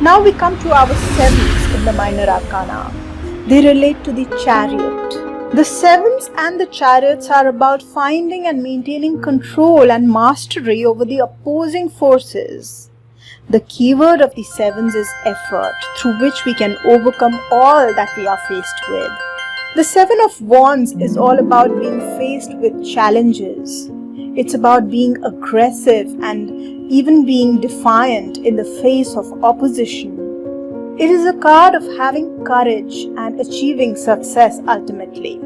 Now we come to our sevens in the minor arcana. They relate to the chariot. The sevens and the chariots are about finding and maintaining control and mastery over the opposing forces. The keyword of the sevens is effort, through which we can overcome all that we are faced with. The Seven of Wands is all about being faced with challenges. It's about being aggressive and even being defiant in the face of opposition. It is a card of having courage and achieving success ultimately.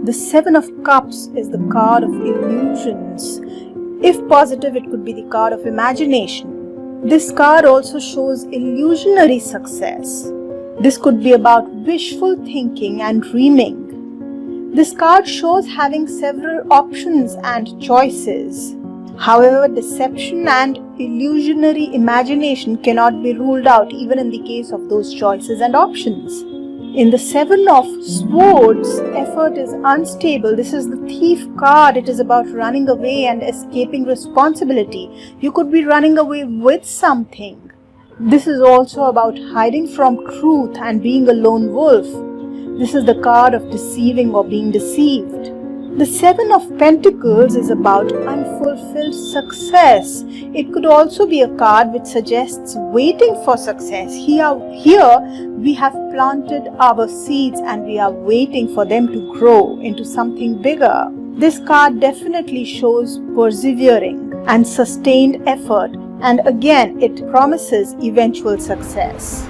The Seven of Cups is the card of illusions. If positive, it could be the card of imagination. This card also shows illusionary success. This could be about wishful thinking and dreaming. This card shows having several options and choices. However, deception and illusionary imagination cannot be ruled out even in the case of those choices and options. In the Seven of Swords, effort is unstable. This is the Thief card. It is about running away and escaping responsibility. You could be running away with something. This is also about hiding from truth and being a lone wolf. This is the card of deceiving or being deceived. The Seven of Pentacles is about unfulfilled success. It could also be a card which suggests waiting for success. Here we have planted our seeds and we are waiting for them to grow into something bigger. This card definitely shows persevering and sustained effort, and again it promises eventual success.